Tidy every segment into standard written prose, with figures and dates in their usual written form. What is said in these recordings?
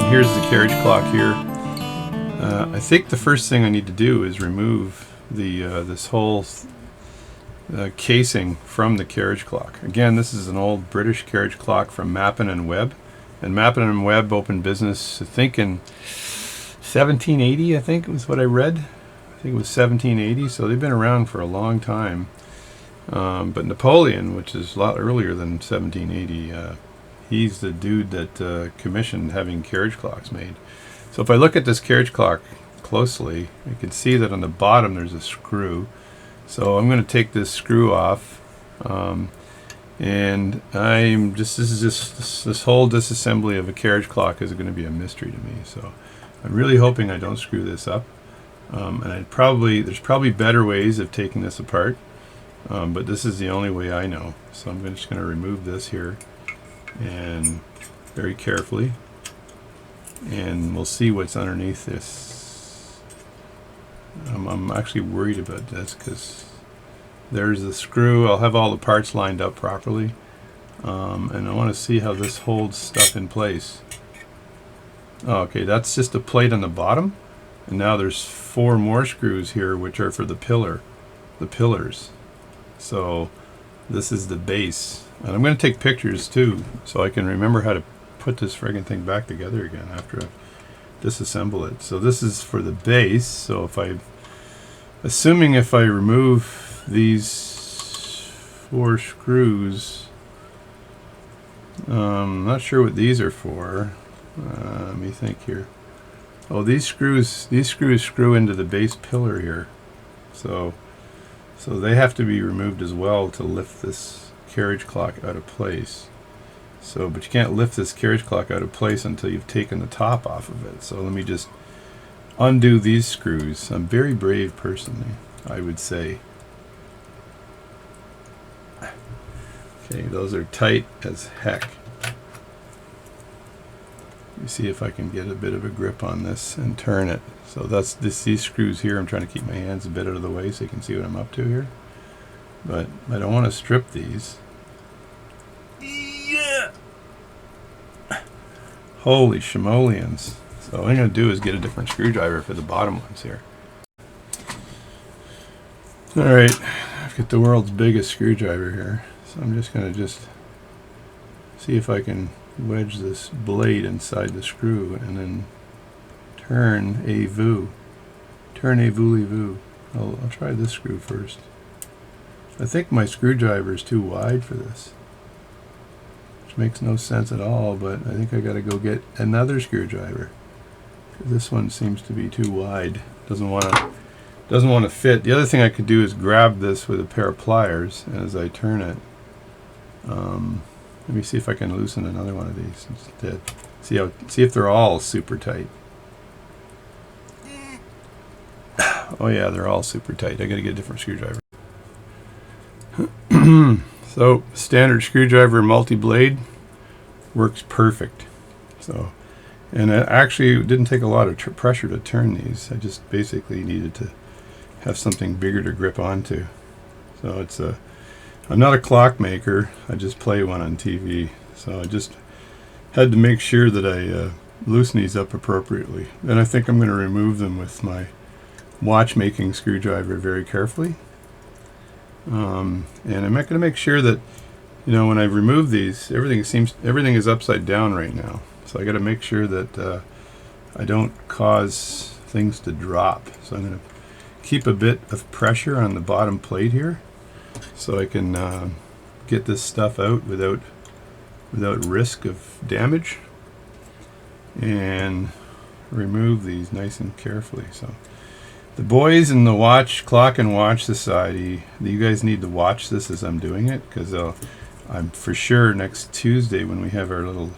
here's the carriage clock here. I think the first thing I need to do is remove the this whole casing from the carriage clock. Again, this is an old British carriage clock from Mappin and Webb. And Mappin and Webb opened business, I think, in 1780, I think was what I read. I think it was 1780, so they've been around for a long time. But Napoleon, which is a lot earlier than 1780, he's the dude that commissioned having carriage clocks made. So if I look at this carriage clock closely, you can see that on the bottom there's a screw. So I'm going to take this screw off, and this whole disassembly of a carriage clock is going to be a mystery to me. So I'm really hoping I don't screw this up. And there's probably better ways of taking this apart, but this is the only way I know. So I'm just going to remove this here, and very carefully, and we'll see what's underneath this. I'm actually worried about this because there's the screw. I'll have all the parts lined up properly, and I want to see how this holds stuff in place. Oh, okay, that's just a plate on the bottom, and now there's 4 more screws here which are for the pillars. So this is the base, and I'm going to take pictures too so I can remember how to put this friggin' thing back together again after I disassemble it. So this is for the base. So assuming if I remove these 4 screws, I'm not sure what these are for. Let me think here. Oh, these screws screw into the base pillar here. So they have to be removed as well to lift this carriage clock out of place. So, but you can't lift this carriage clock out of place until you've taken the top off of it. So let me just undo these screws. I'm a very brave person, I would say. Okay, those are tight as heck. Let me see if I can get a bit of a grip on this and turn it. So that's these screws here. I'm trying to keep my hands a bit out of the way so you can see what I'm up to here. But I don't want to strip these. Yeah. Holy shimolians. So what I'm going to do is get a different screwdriver for the bottom ones here. Alright, I've got the world's biggest screwdriver here. So I'm just going to see if I can wedge this blade inside the screw and then turn a voulez-vous. I'll try this screw first. I think my screwdriver is too wide for this, which makes no sense at all, but I think I got to go get another screwdriver. This one seems to be too wide. Doesn't want to fit. The other thing I could do is grab this with a pair of pliers as I turn it. Let me see if I can loosen another one of these instead. See if they're all super tight. Oh yeah, they're all super tight. I got to get a different screwdriver. So standard screwdriver multi-blade works perfect. So, and it actually didn't take a lot of pressure to turn these. I just basically needed to have something bigger to grip onto. So I'm not a clockmaker. I just play one on TV. So I just had to make sure that I loosen these up appropriately. Then I think I'm going to remove them with my watchmaking screwdriver very carefully. And I'm going to make sure that, when I remove these, everything is upside down right now. So I got to make sure that I don't cause things to drop. So I'm going to keep a bit of pressure on the bottom plate here, so I can get this stuff out without risk of damage, and remove these nice and carefully. So the boys in the Clock and Watch Society, you guys need to watch this as I'm doing it, because I'm for sure next Tuesday when we have our little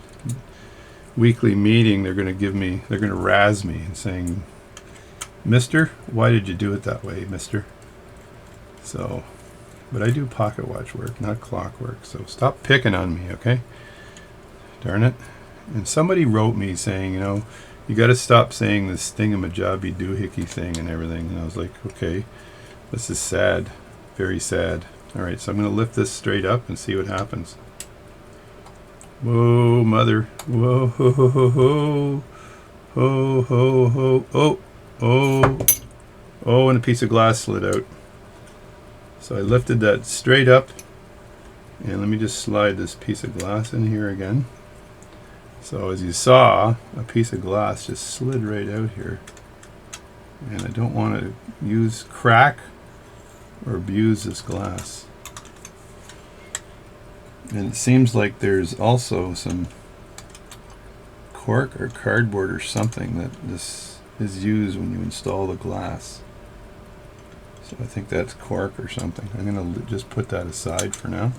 weekly meeting, they're going to razz me and saying, "Mister, why did you do it that way, mister?" So, but I do pocket watch work, not clock work, so stop picking on me, okay? Darn it. And somebody wrote me saying, you got to stop saying this thingamajobby doohickey thing and everything. And I was like, okay, this is sad, very sad. All right, so I'm going to lift this straight up and see what happens. Whoa, mother. Whoa, ho, ho, ho, ho. Ho, ho, ho. Oh, oh, oh, and a piece of glass slid out. So I lifted that straight up. And let me just slide this piece of glass in here again. So as you saw, a piece of glass just slid right out here. And I don't want to use crack or abuse this glass. And it seems like there's also some cork or cardboard or something that this is used when you install the glass. So I think that's cork or something. I'm going to just put that aside for now,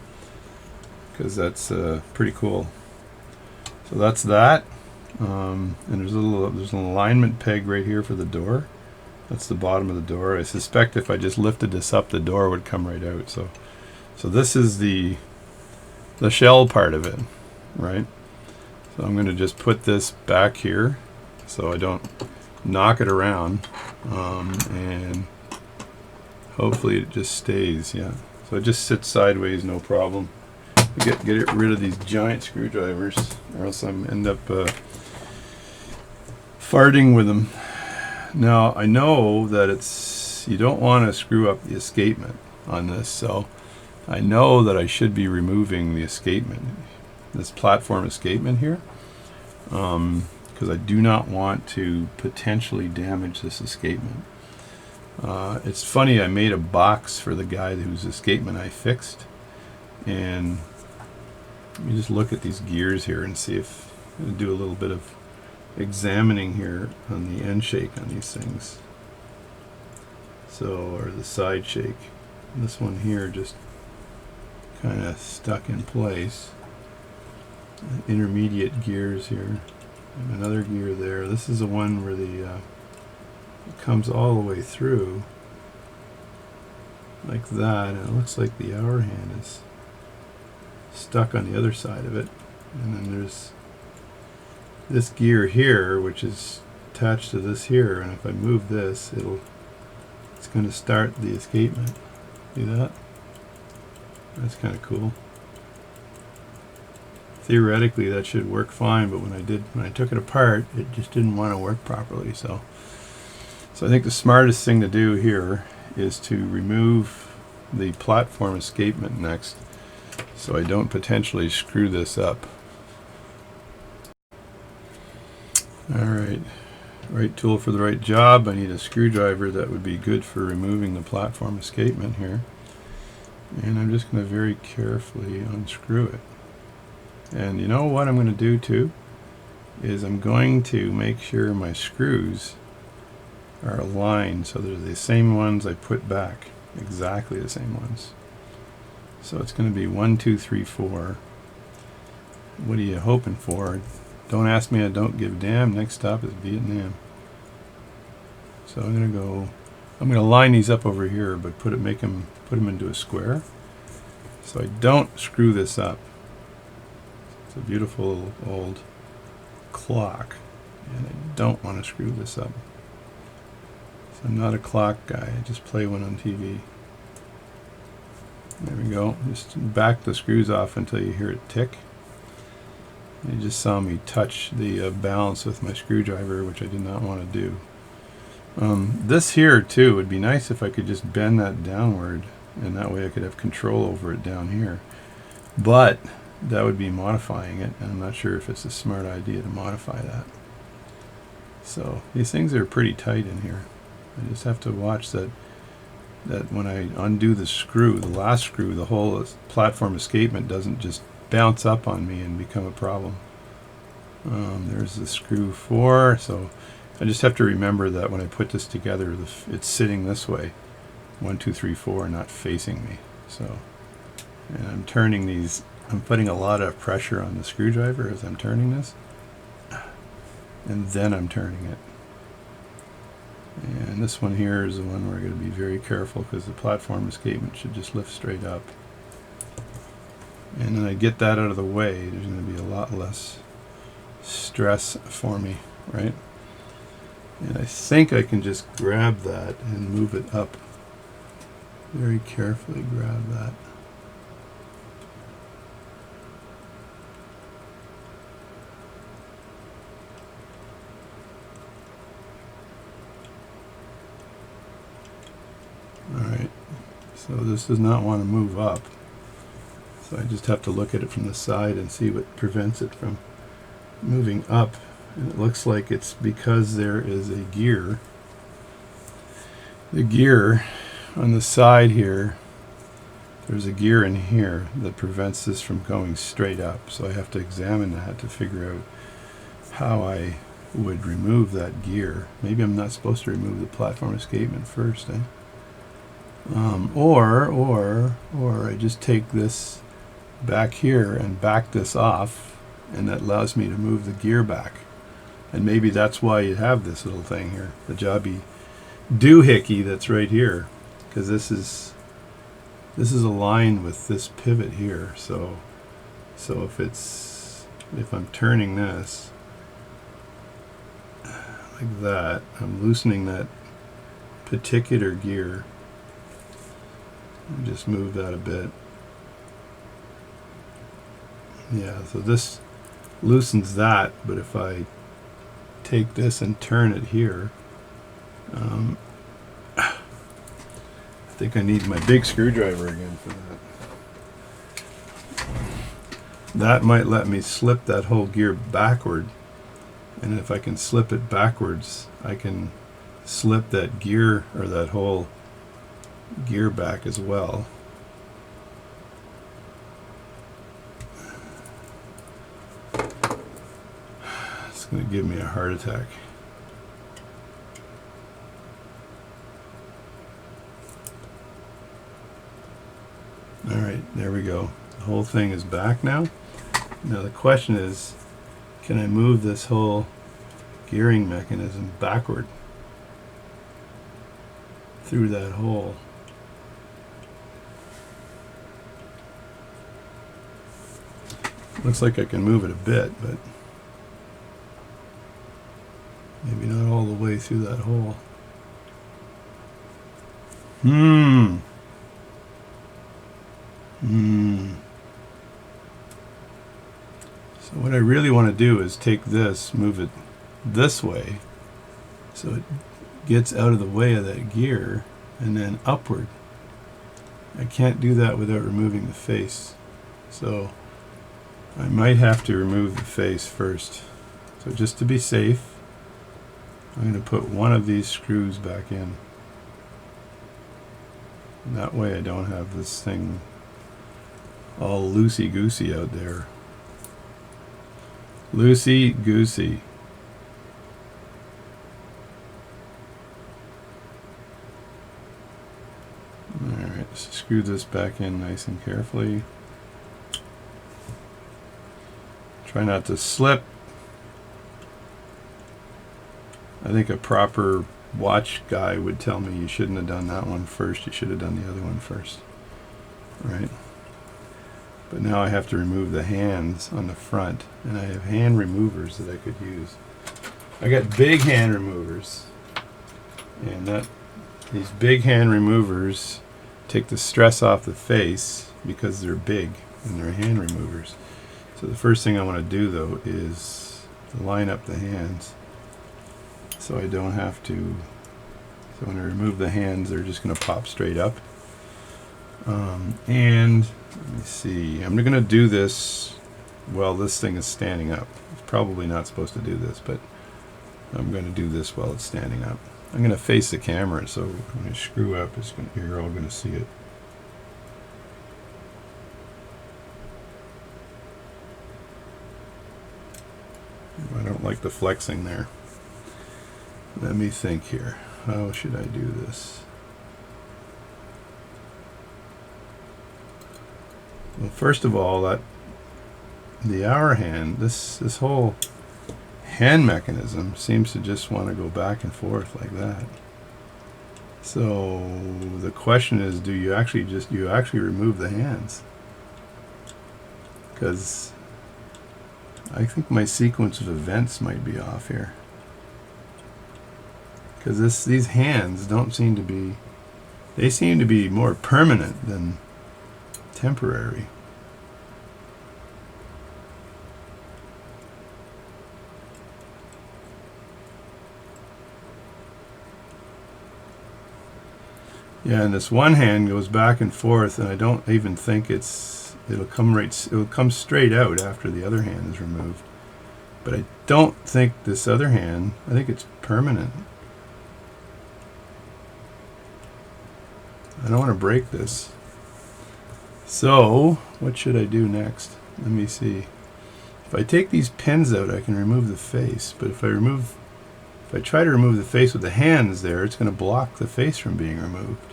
because that's pretty cool. So that's that. And there's an alignment peg right here for the door. That's the bottom of the door. I suspect if I just lifted this up, the door would come right out. So this is the shell part of it, right? So I'm going to just put this back here so I don't knock it around, and hopefully it just stays. Yeah. So it just sits sideways, no problem. Get rid of these giant screwdrivers, or else I'm end up farting with them. Now I know that you don't want to screw up the escapement on this, so I know that I should be removing the escapement, this platform escapement here, because I do not want to potentially damage this escapement. It's funny, I made a box for the guy whose escapement I fixed, and you just look at these gears here and see if do a little bit of examining here on the end shake on these things. So, or the side shake. This one here just kind of stuck in place. Intermediate gears here, and another gear there. This is the one where it comes all the way through like that, and it looks like the hour hand is stuck on the other side of it. And then there's this gear here, which is attached to this here, and if I move this, it's going to start the escapement. See that? That's kind of cool. Theoretically that should work fine, but when I took it apart, it just didn't want to work properly. So I think the smartest thing to do here is to remove the platform escapement next, so I don't potentially screw this up. Alright, right tool for the right job. I need a screwdriver that would be good for removing the platform escapement here. And I'm just going to very carefully unscrew it. And you know what I'm going to do too? Is I'm going to make sure my screws are aligned so they're the same ones I put back. Exactly the same ones. So it's going to be 1, 2, 3, 4. What are you hoping for? Don't ask me, I don't give a damn. Next stop is Vietnam. So I'm going to line these up over here, but put them into a square, so I don't screw this up. It's a beautiful old clock, and I don't want to screw this up. So I'm not a clock guy. I just play one on TV. There we go. Just back the screws off until you hear it tick. You just saw me touch the balance with my screwdriver, which I did not want to do. This here too would be nice if I could just bend that downward, and that way I could have control over it down here. But that would be modifying it, and I'm not sure if it's a smart idea to modify that. So these things are pretty tight in here. I just have to watch that when I undo the screw, the last screw, the whole platform escapement doesn't just bounce up on me and become a problem. There's the screw 4, so I just have to remember that when I put this together, it's sitting this way, 1, 2, 3, 4, not facing me. So, and I'm turning these. I'm putting a lot of pressure on the screwdriver as I'm turning this, and then I'm turning it. And this one here is the one where I'm going to be very careful, because the platform escapement should just lift straight up. And then I get that out of the way, there's going to be a lot less stress for me, right? And I think I can just grab that and move it up. Very carefully grab that. So this does not want to move up. So I just have to look at it from the side and see what prevents it from moving up. And it looks like it's because there is a gear. The gear on the side here, there's a gear in here that prevents this from going straight up. So I have to examine that to figure out how I would remove that gear. Maybe I'm not supposed to remove the platform escapement first, eh? Or I just take this back here and back this off, and that allows me to move the gear back. And maybe that's why you have this little thing here, the jobby doohickey that's right here, because this is aligned with this pivot here. So if I'm turning this like that, I'm loosening that particular gear. Just move that a bit. Yeah, so this loosens that, but if I take this and turn it here, I think I need my big screwdriver again for that. That might let me slip that whole gear backward, and if I can slip it backwards, I can slip that gear, or that whole gear, back as well. It's going to give me a heart attack. All right, there we go. The whole thing is back now. Now the question is, can I move this whole gearing mechanism backward through that hole? Looks like I can move it a bit, but maybe not all the way through that hole. So what I really want to do is take this, move it this way, so it gets out of the way of that gear, and then upward. I can't do that without removing the face. So I might have to remove the face first. So just to be safe, I'm going to put one of these screws back in. And that way I don't have this thing all loosey-goosey out there. Loosey-goosey. Alright, so screw this back in nice and carefully. Try not to slip. I think a proper watch guy would tell me you shouldn't have done that one first. You should have done the other one first. Right? But now I have to remove the hands on the front, and I have hand removers that I could use. I got big hand removers, and these big hand removers take the stress off the face because they're big and they're hand removers. So the first thing I want to do though is line up the hands so I don't have to. So when I remove the hands, they're just going to pop straight up. And let me see, I'm going to do this while this thing is standing up. It's probably not supposed to do this, but I'm going to do this while it's standing up. I'm going to face the camera, so when I screw up, you're all going to see it. I don't like the flexing there. Let me think here. How should I do this? Well, first of all, the hour hand, this whole hand mechanism seems to just want to go back and forth like that. So the question is, do you actually remove the hands? Because I think my sequence of events might be off here. Because these hands don't seem to be, they seem to be more permanent than temporary. Yeah, and this one hand goes back and forth, and I don't even think it'll come straight out after the other hand is removed. But I don't think this other hand, I think it's permanent. I don't want to break this. So, what should I do next? Let me see. If I take these pins out, I can remove the face. But if I try to remove the face with the hands there, it's going to block the face from being removed.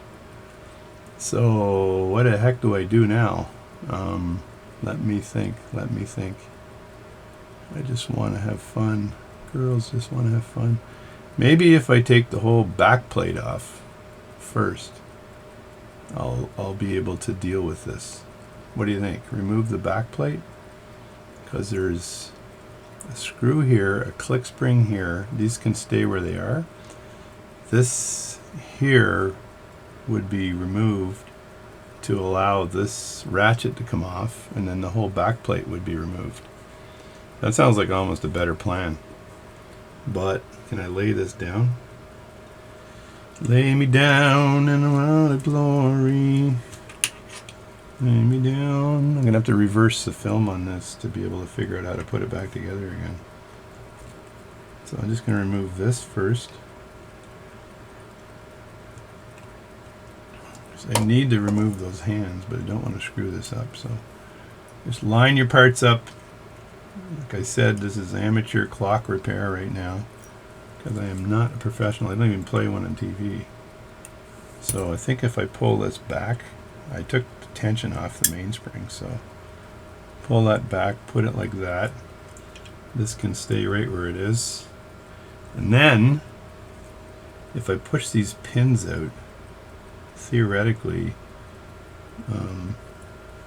So, what the heck do I do now? Let me think. I just want to have fun. Girls just want to have fun. Maybe if I take the whole back plate off first, I'll be able to deal with this. What do you think? Remove the back plate? Because there's a screw here, a click spring here. These can stay where they are. This here would be removed to allow this ratchet to come off, and then the whole back plate would be removed. That sounds like almost a better plan. But can I lay this down? Lay me down in a world of glory. Lay me down. I'm going to have to reverse the film on this to be able to figure out how to put it back together again. So I'm just going to remove this first. I need to remove those hands, but I don't want to screw this up. So just line your parts up. Like I said, this is amateur clock repair right now, because I am not a professional. I don't even play one on TV. So I think if I pull this back, I took the tension off the mainspring, so pull that back, put it like that. This can stay right where it is. And then, if I push these pins out, theoretically,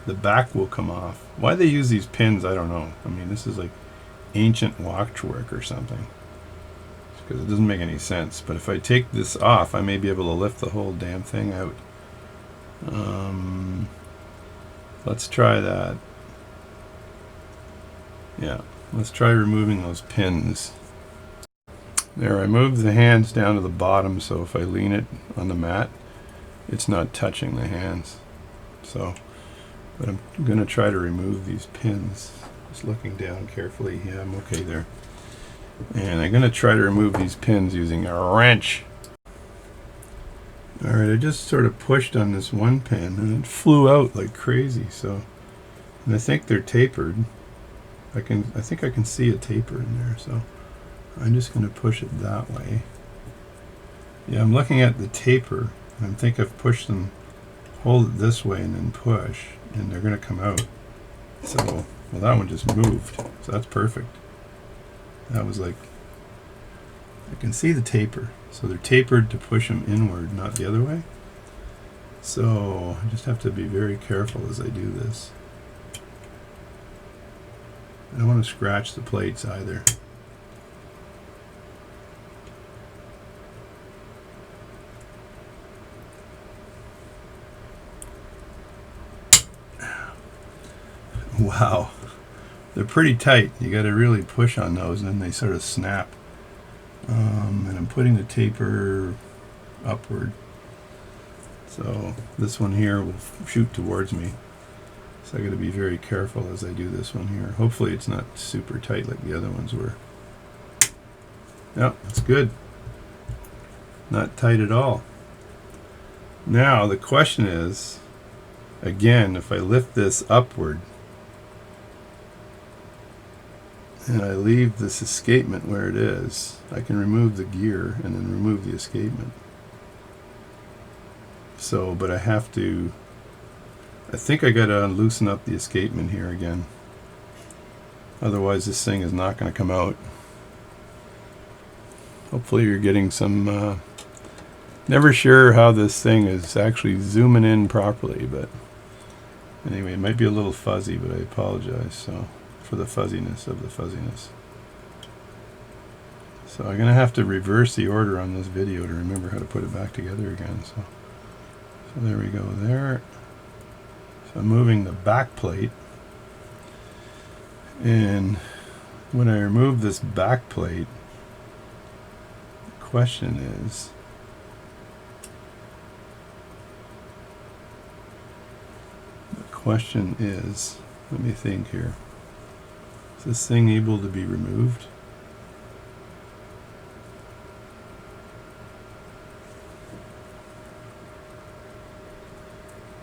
the back will come off. Why they use these pins, I don't know. I mean, this is like ancient watchwork or something, because it doesn't make any sense. But if I take this off, I may be able to lift the whole damn thing out. Let's try that. Yeah, let's try removing those pins. There, I moved the hands down to the bottom, so if I lean it on the mat, it's not touching the hands. So, but I'm going to try to remove these pins. Just looking down carefully. Yeah, I'm okay there. And I'm going to try to remove these pins using a wrench. Alright, I just sort of pushed on this one pin and it flew out like crazy. So, and I think they're tapered. I think I can see a taper in there. So I'm just going to push it that way. Yeah, I'm looking at the taper. I think I've pushed them, hold it this way and then push, and they're going to come out. So, well, that one just moved. So that's perfect. That was like, I can see the taper. So they're tapered to push them inward, not the other way. So I just have to be very careful as I do this. I don't want to scratch the plates either. Wow, they're pretty tight. You got to really push on those, and then they sort of snap. And I'm putting the taper upward, so this one here will shoot towards me. So I got to be very careful as I do this one here. Hopefully it's not super tight like the other ones were. Yep, that's good. Not tight at all. Now the question is, again, if I lift this upward and I leave this escapement where it is, I can remove the gear and then remove the escapement. So, but I have to, I think I gotta loosen up the escapement here again. Otherwise this thing is not gonna come out. Hopefully you're getting some, never sure how this thing is actually zooming in properly, but anyway, it might be a little fuzzy, but I apologize. So, for the fuzziness of the fuzziness. So I'm going to have to reverse the order on this video to remember how to put it back together again. So there we go there. So I'm moving the back plate. And when I remove this back plate, the question is, question is, let me think here. Is this thing able to be removed?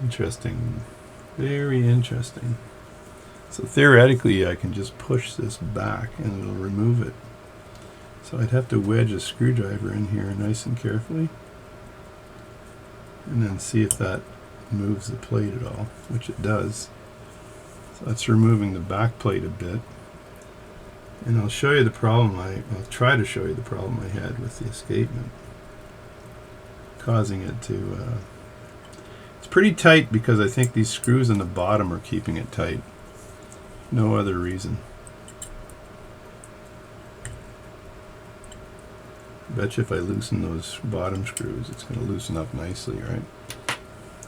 Interesting. Very interesting. So theoretically, I can just push this back and it'll remove it. So I'd have to wedge a screwdriver in here nice and carefully, and then see if that moves the plate at all, which it does. So that's removing the back plate a bit. And I'll show you the problem I'll try to show you the problem I had with the escapement, causing it to it's pretty tight because I think these screws on the bottom are keeping it tight. No other reason. Bet you if I loosen those bottom screws, it's going to loosen up nicely, right?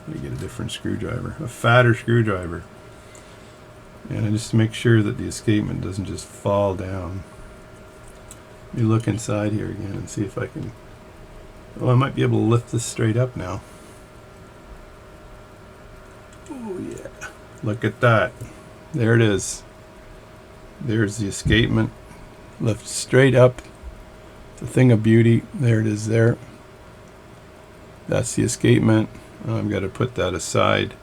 You get a different screwdriver, a fatter screwdriver. And I just make sure that the escapement doesn't just fall down. Let me look inside here again and see if I can... Oh, I might be able to lift this straight up now. Oh yeah, look at that. There it is. There's the escapement. Lift straight up. It's a thing of beauty. There it is there. That's the escapement. I've got to put that aside.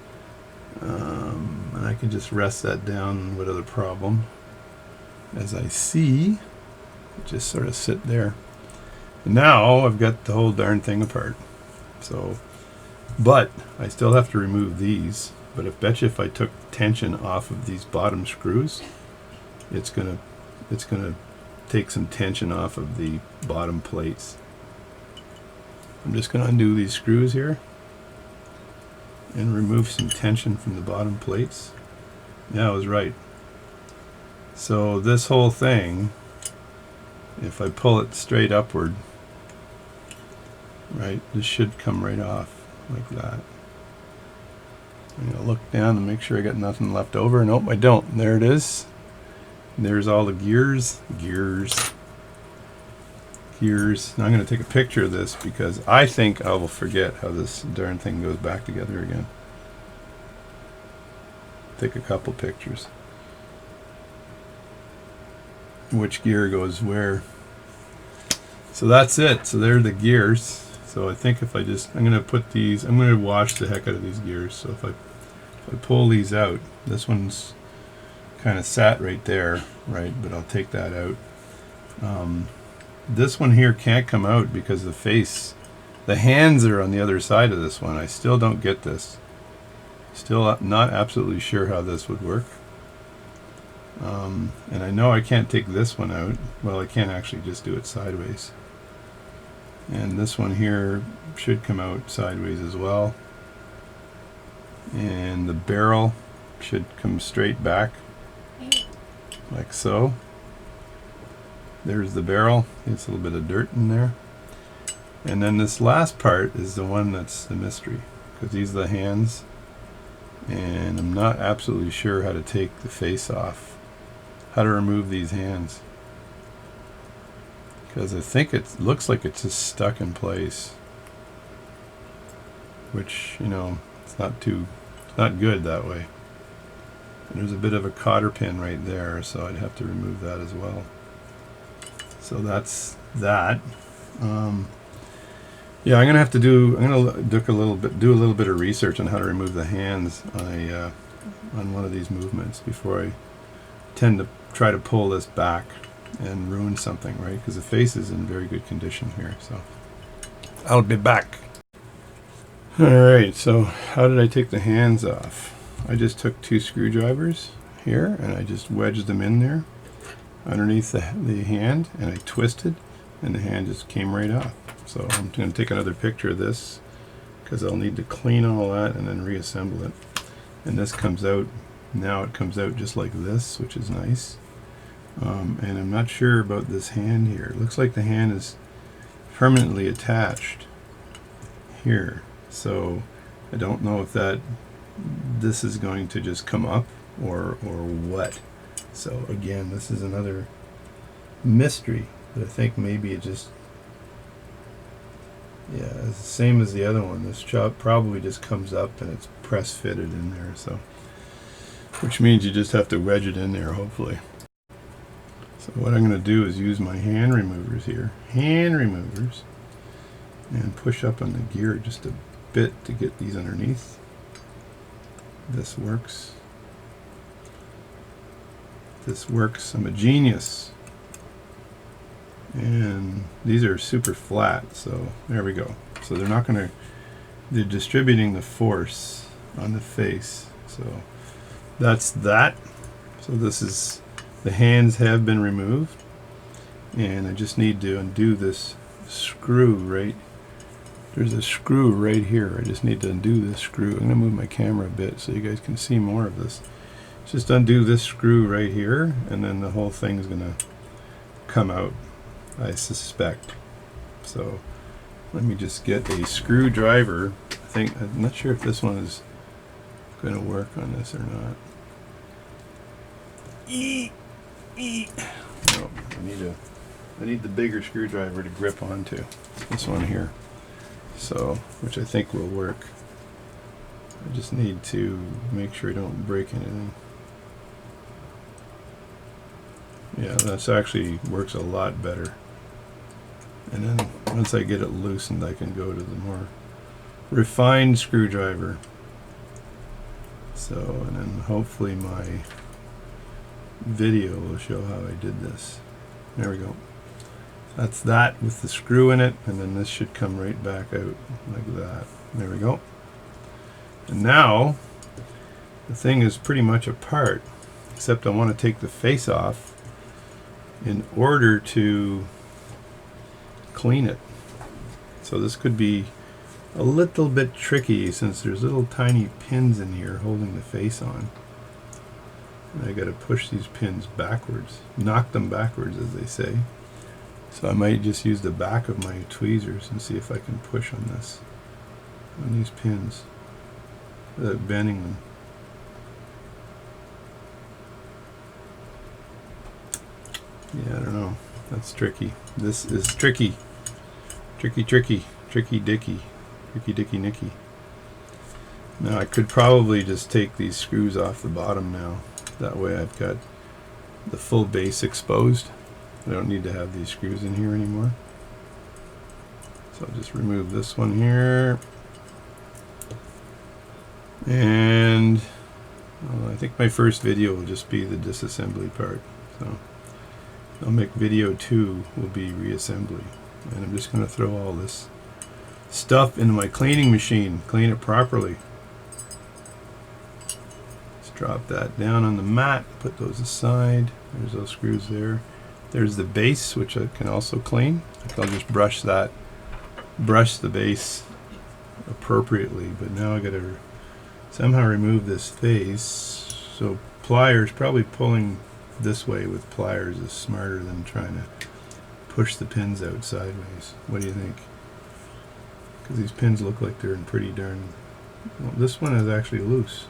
And I can just rest that down without a problem. As I see, just sort of sit there. And now I've got the whole darn thing apart. So, but I still have to remove these. But I bet you if I took tension off of these bottom screws, it's gonna take some tension off of the bottom plates. I'm just gonna undo these screws here and remove some tension from the bottom plates. Yeah, I was right. So this whole thing, if I pull it straight upward, right, this should come right off like that. I'm going to look down and make sure I got nothing left over. Nope, I don't. There it is. There's all the gears. Now I'm going to take a picture of this because I think I will forget how this darn thing goes back together again. Take a couple pictures. Which gear goes where. So that's it. So there are the gears. So I think if I just, I'm going to put these, I'm going to wash the heck out of these gears. So if I pull these out, this one's kind of sat right there, right? But I'll take that out. This one here can't come out because the hands are on the other side of this one. I still don't get this. Still not absolutely sure how this would work. And I know I can't take this one out. Well, I can't actually just do it sideways. And this one here should come out sideways as well. And the barrel should come straight back, like so. There's the barrel. There's a little bit of dirt in there. And then this last part is the one that's the mystery, because these are the hands. And I'm not absolutely sure how to take the face off, how to remove these hands. Because I think it looks like it's just stuck in place, which, you know, it's not good that way. And there's a bit of a cotter pin right there, so I'd have to remove that as well. So that's that. Yeah, I'm gonna do a little bit of research on how to remove the hands on one of these movements before I tend to try to pull this back and ruin something, right? Because the face is in very good condition here. So I'll be back. All right, so how did I take the hands off? I just took 2 screwdrivers here and I just wedged them in there underneath the hand, and I twisted, and the hand just came right off. So I'm going to take another picture of this because I'll need to clean all that and then reassemble it. And this comes out, now it comes out just like this, which is nice. And I'm not sure about this hand here. It looks like the hand is permanently attached here. So I don't know if this is going to just come up or what. So again, this is another mystery. But I think maybe it just, yeah, it's the same as the other one. This chop probably just comes up and it's press fitted in there. So which means you just have to wedge it in there, hopefully. So what I'm going to do is use my hand removers here, and push up on the gear just a bit to get these underneath. This works. This works. I'm a genius. And these are super flat, so there we go. So they're distributing the force on the face. So that's that. So this is, the hands have been removed, and I just need to undo this screw right. There's a screw right here. I just need to undo this screw. I'm going to move my camera a bit so you guys can see more of this. Just undo this screw right here, and then the whole thing is going to come out, I suspect. So let me just get a screwdriver. I'm not sure if this one is going to work on this or not. No, I need the bigger screwdriver to grip onto. This one here. So, which I think will work. I just need to make sure I don't break anything. Yeah, that's actually works a lot better. And then once I get it loosened, I can go to the more refined screwdriver. So, and then hopefully my video will show how I did this. There we go. That's that with the screw in it, and then this should come right back out like that. There we go. And now the thing is pretty much apart, except I want to take the face off in order to clean it. So this could be a little bit tricky since there's little tiny pins in here holding the face on. And I got to push these pins backwards, knock them backwards as they say. So I might just use the back of my tweezers and see if I can push on this, on these pins, without bending them. Yeah, I don't know. That's tricky. This is tricky. Tricky dicky. Tricky dicky nicky. Now I could probably just take these screws off the bottom now. That way I've got the full base exposed. I don't need to have these screws in here anymore. So I'll just remove this one here. And well, I think my first video will just be the disassembly part. So I'll make video 2 will be reassembly. And I'm just going to throw all this stuff into my cleaning machine, clean it properly. Just drop that down on the mat, put those aside. There's those screws there. There's the base, which I can also clean. I'll just brush the base appropriately, but now I got to somehow remove this face. So pliers, probably pulling this way with pliers is smarter than trying to push the pins out sideways. What do you think? Because these pins look like they're in pretty darn... Well, this one is actually loose.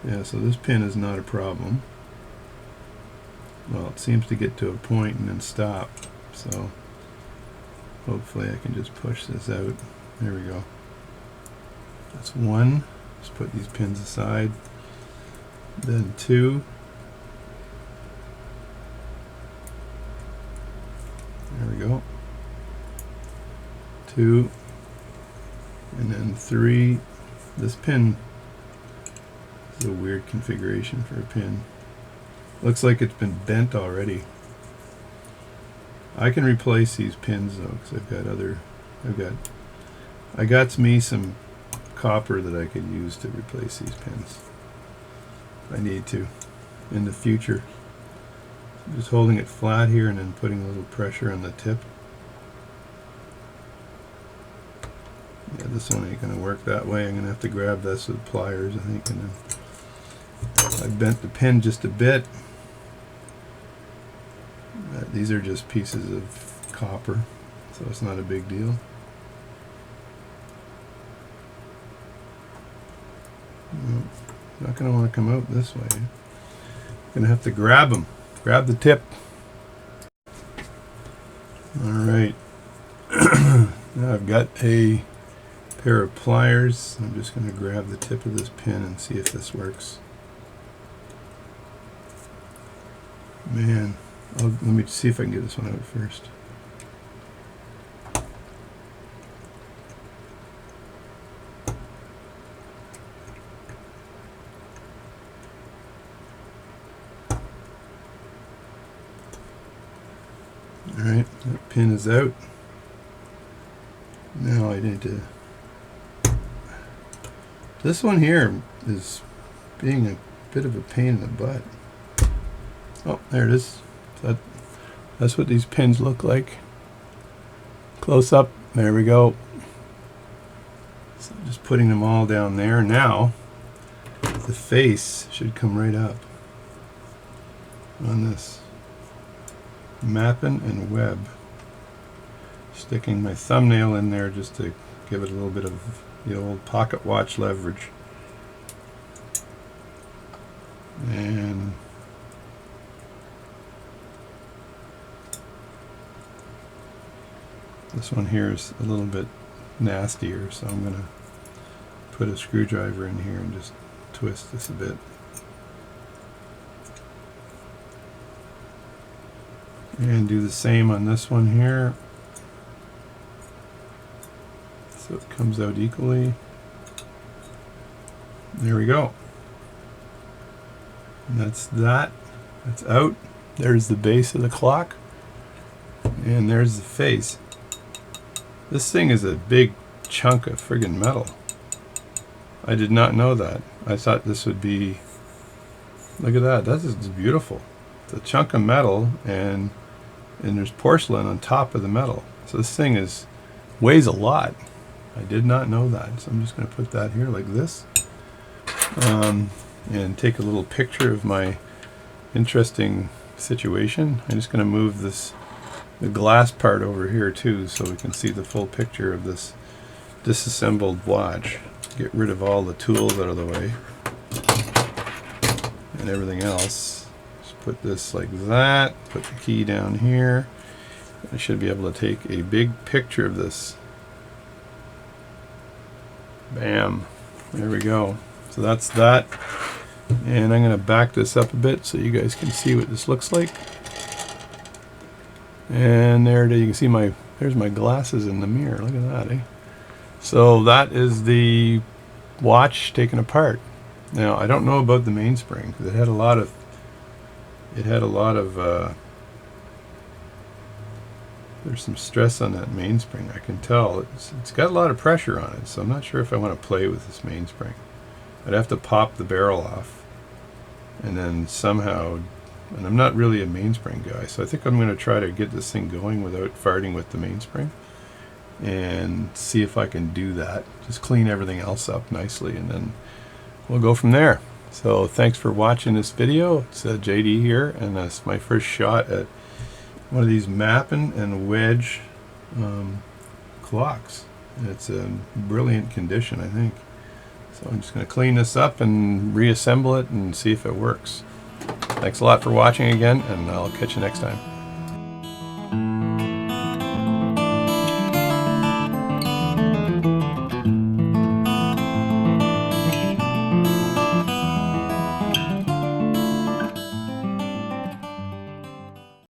Yeah, so this pin is not a problem. Well, it seems to get to a point and then stop. So hopefully I can just push this out. There we go. That's one. Just put these pins aside. Then 2. There we go. 2. And then 3. This pin is a weird configuration for a pin. Looks like it's been bent already. I can replace these pins though, because I got me some copper that I could use to replace these pins if I need to in the future. Just holding it flat here and then putting a little pressure on the tip. Yeah, this one ain't gonna work that way. I'm gonna have to grab this with pliers, I think, and then I bent the pin just a bit. These are just pieces of copper, so it's not a big deal. No, not going to want to come out this way. I'm going to have to grab them. Grab the tip. All right. Now I've got a pair of pliers. I'm just going to grab the tip of this pin and see if this works. Man, let me see if I can get this one out first. Alright, that pin is out. Now I need to... This one here is being a bit of a pain in the butt. Oh, there it is. That's what these pins look like. Close up. There we go. So just putting them all down there. Now, the face should come right up on this. Mappin and Webb. Sticking my thumbnail in there just to give it a little bit of the old pocket watch leverage. And this one here is a little bit nastier, so I'm going to put a screwdriver in here and just twist this a bit. And do the same on this one here, so it comes out equally. There we go. And that's out. There's the base of the clock, and there's the face. This thing is a big chunk of friggin' metal. I did not know that. I thought this would be, look at that, that is beautiful. It's a chunk of metal, and there's porcelain on top of the metal. So this thing weighs a lot. I did not know that. So I'm just going to put that here like this, and take a little picture of my interesting situation. I'm just going to move the glass part over here too, so we can see the full picture of this disassembled watch. Get rid of all the tools out of the way and everything else. Just put this like that, put the key down here. I should be able to take a big picture of this. Bam, there we go. So that's that, and I'm going to back this up a bit so you guys can see what this looks like. And there it is. You can see there's my glasses in the mirror. Look at that, eh? So that is the watch taken apart. Now I don't know about the mainspring, because it had a lot of there's some stress on that mainspring. I can tell it's got a lot of pressure on it, so I'm not sure if I want to play with this mainspring. I'd have to pop the barrel off and then somehow, and I'm not really a mainspring guy, so I think I'm going to try to get this thing going without farting with the mainspring and see if I can do that. Just clean everything else up nicely, and then we'll go from there. So thanks for watching this video. It's JD here, and that's my first shot at one of these Mappin and Wedge clocks. It's in brilliant condition, I think. So I'm just going to clean this up and reassemble it and see if it works. Thanks a lot for watching again, and I'll catch you next time.